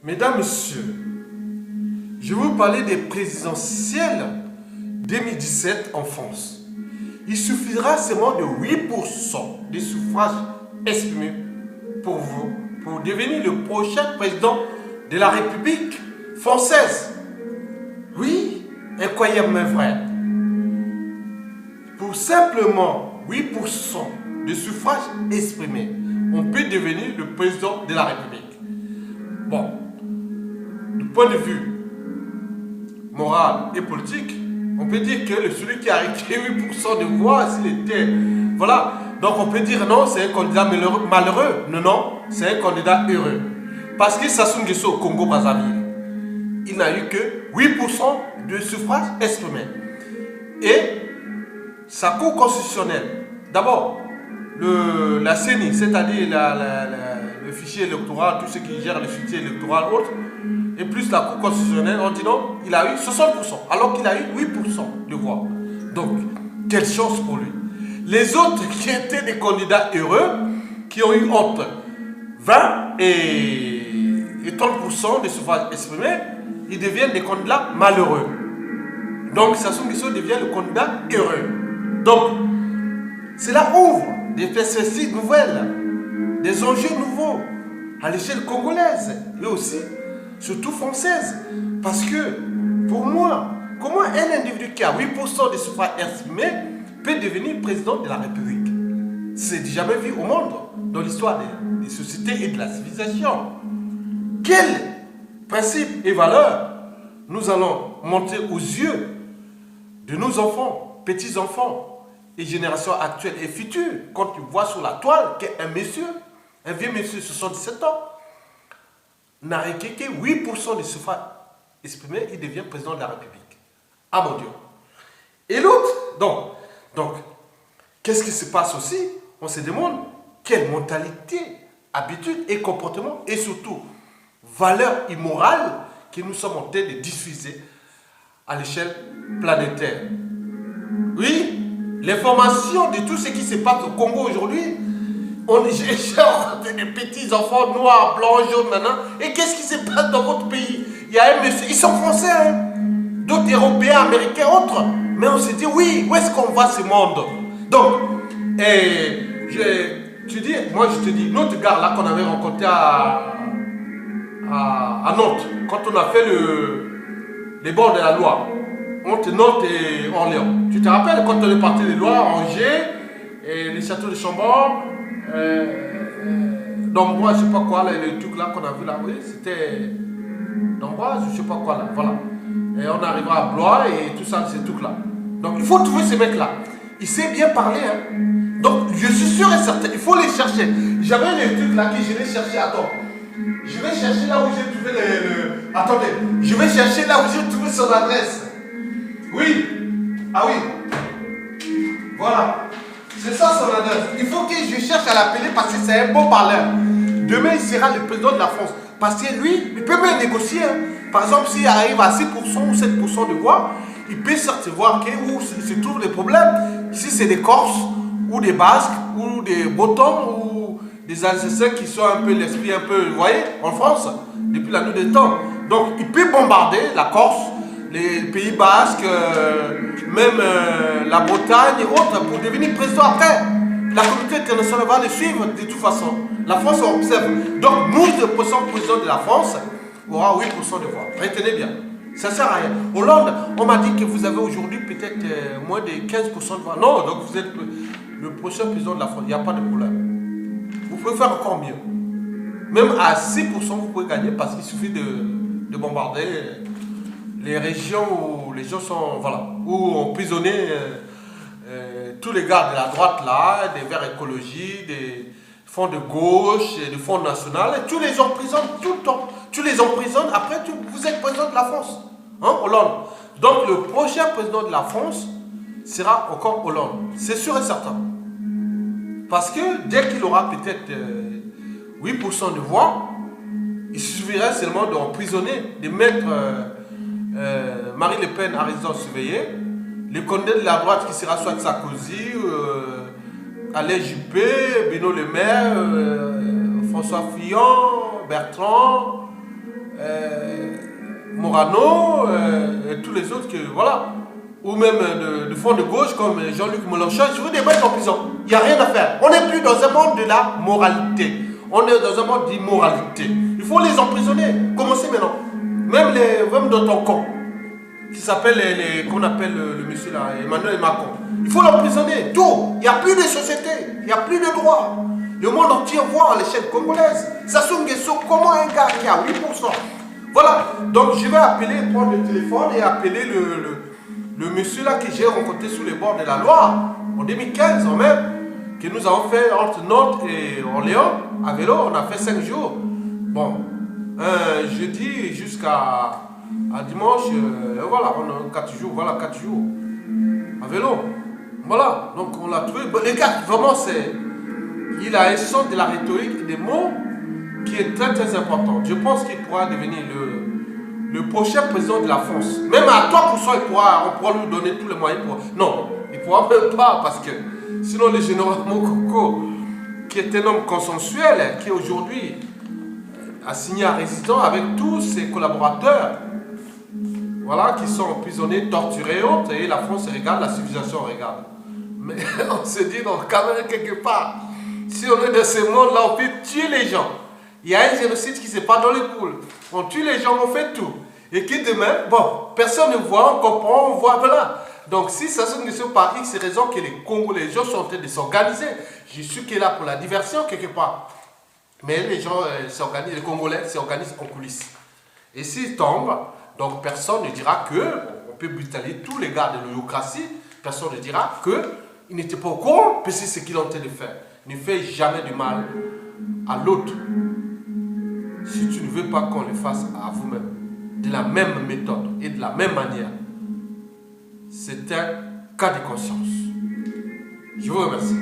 Mesdames, Messieurs, je vais vous parler des présidentielles 2017 en France. Il suffira seulement de 8% des suffrages exprimés pour vous, pour devenir le prochain président de la République française. Oui, incroyable mais vrai. Pour simplement 8% de suffrages exprimés, on peut devenir le président de la République. Bon, du point de vue moral et politique, on peut dire que celui qui a recueilli 8% de voix, s'il était... Voilà, donc on peut dire non, c'est un candidat malheureux. Non, non, c'est un candidat heureux. Parce que Sassou Nguesso au Congo-Brazzaville, il n'a eu que 8% de suffrages exprimés. Et sa cour constitutionnelle, d'abord, la CENI, c'est-à-dire le fichier électoral, tout ce qui gère le fichier électoral, autres, et plus la cour constitutionnelle, on dit non, il a eu 60%, alors qu'il a eu 8% de voix. Donc, quelle chance pour lui. Les autres qui étaient des candidats heureux, qui ont eu entre 20 et 30% des suffrages exprimés, ils deviennent des candidats malheureux. Donc, Sassou Nguesso devient le candidat heureux. Donc, cela ouvre des perspectives nouvelles, des enjeux nouveaux à l'échelle congolaise et aussi, surtout française. Parce que, pour moi, comment un individu qui a 8% des suffrages exprimés peut devenir président de la République? C'est jamais vu au monde, dans l'histoire des sociétés et de la civilisation. Quels principes et valeurs nous allons montrer aux yeux de nos enfants, petits-enfants et générations actuelles et futures, quand tu vois sur la toile qu'un monsieur, un vieux monsieur de 77 ans, n'a recueilli que 8% des suffrages exprimés, il devient président de la République. Ah mon Dieu. Et l'autre, donc qu'est-ce qui se passe aussi? On se demande quelle mentalité, habitude et comportement, et surtout valeurs immorales que nous sommes en train de diffuser à l'échelle planétaire. Oui, l'information de tout ce qui se passe au Congo aujourd'hui, j'ai rencontré des petits enfants noirs, blancs, jaunes, nanana. Et qu'est-ce qui se passe dans votre pays? Il y a un monsieur, ils sont français, hein? D'autres européens, américains, autres. Mais on se dit, oui, où est-ce qu'on va ce monde? Donc, moi je te dis, notre gars là qu'on avait rencontré à Nantes, quand on a fait les bords de la Loire, entre Nantes et Orléans. Tu te rappelles quand on est parti de Loire, Angers, et les châteaux de Chambord, d'Ambroise, je sais pas quoi, le truc là qu'on a vu là, oui, c'était d'Ambroise, je sais pas quoi là, voilà. Et on arrivera à Blois et tout ça, ces trucs là. Donc il faut trouver ces mecs là. Il sait bien parler, hein. Donc je suis sûr et certain, il faut les chercher. J'avais les trucs là que je vais chercher, attends. Je vais chercher là où j'ai trouvé Attendez, je vais chercher là où j'ai trouvé son adresse. Oui. Ah oui. Voilà. C'est ça son adresse. Il faut que je cherche à l'appeler parce que c'est un bon parleur. Demain, il sera le président de la France. Parce que lui, il peut même négocier. Hein. Par exemple, s'il arrive à 6% ou 7% de voix, il peut sortir voir où se trouvent les problèmes. Si c'est des Corses, ou des Basques, ou des Bretons, ou des Alsaciens qui sont un peu l'esprit, un peu, vous voyez, en France, depuis la nuit des temps. Donc, il peut bombarder la Corse, les Pays Basques, même la Bretagne et autres, pour devenir président après. La communauté internationale va le suivre de toute façon. La France observe. Donc, nous, le prochain président de la France aura 8% de voix. Retenez bien. Ça ne sert à rien. Hollande, on m'a dit que vous avez aujourd'hui peut-être moins de 15% de voix. Non, donc vous êtes le prochain président de la France. Il n'y a pas de problème. Vous pouvez faire encore mieux. Même à 6%, vous pouvez gagner parce qu'il suffit de bombarder les régions où les gens sont, voilà, où on prisonnait tous les gars de la droite là, des Verts écologie, des fonds de gauche, des fonds nationaux, et tous les emprisonnent tout le temps. Tu les emprisonnes, après vous êtes président de la France. Hein, Hollande. Donc le prochain président de la France sera encore Hollande. C'est sûr et certain. Parce que dès qu'il aura peut-être 8% de voix, il suffirait seulement d'emprisonner, de mettre Marine Le Pen à résidence surveillée, les candidats de la droite qui sera soit Sarkozy, Alain Juppé, Bruno Le Maire, François Fillon, Bertrand, Morano, et tous les autres, voilà, ou même de front de gauche comme Jean-Luc Mélenchon, je veux des mettre en prison. Il n'y a rien à faire. On n'est plus dans un monde de la moralité. On est dans un monde d'immoralité. Il faut les emprisonner. Commencez maintenant. Même dans ton camp, qui s'appelle, qu'on appelle le monsieur là, Emmanuel Macron. Il faut l'emprisonner. Tout. Il n'y a plus de société. Il n'y a plus de droits. Le monde entier voit à l'échelle congolaise. Sassou Nguesso, comment un gars qui a 8%. Voilà. Donc je vais appeler, prendre le téléphone et appeler le monsieur là que j'ai rencontré sous les bords de la Loire en 2015 en même, que nous avons fait entre Nantes et Orléans à vélo. On a fait 5 jours. Bon, jeudi jusqu'à dimanche, voilà, on a 4 jours, voilà, 4 jours à vélo. Voilà, donc on l'a trouvé. Bon, les gars, vraiment, il a un sens de la rhétorique et des mots qui est très très important. Je pense qu'il pourra devenir le prochain président de la France. Même à 3%, on pourra lui donner tous les moyens pour... Non, il ne pourra même pas, parce que sinon le général Mokoko, qui est un homme consensuel, qui aujourd'hui a signé un résident avec tous ses collaborateurs, voilà, qui sont emprisonnés, torturés et autres, et la France regarde, la civilisation regarde. Mais on se dit, donc, quand même, quelque part, si on est dans ce monde-là, on peut tuer les gens. Il y a un génocide qui se passe dans les poules. On tue les gens, on fait tout. Et qui demain, bon, personne ne voit, on comprend, on voit, voilà. Donc si ça ne se passe par X raison que les Congolais, les gens sont en train de s'organiser, je suis qui est là pour la diversion quelque part. Mais les gens s'organisent, les Congolais s'organisent en coulisses. Et s'ils tombent, donc personne ne dira que, on peut brutaliser tous les gars de l'eurocratie, personne ne dira qu'il n'était pas au courant, parce que c'est ce qu'il est en train de faire. Ne fais jamais du mal à l'autre si tu ne veux pas qu'on le fasse à vous-même, de la même méthode et de la même manière. C'est un cas de conscience. Je vous remercie.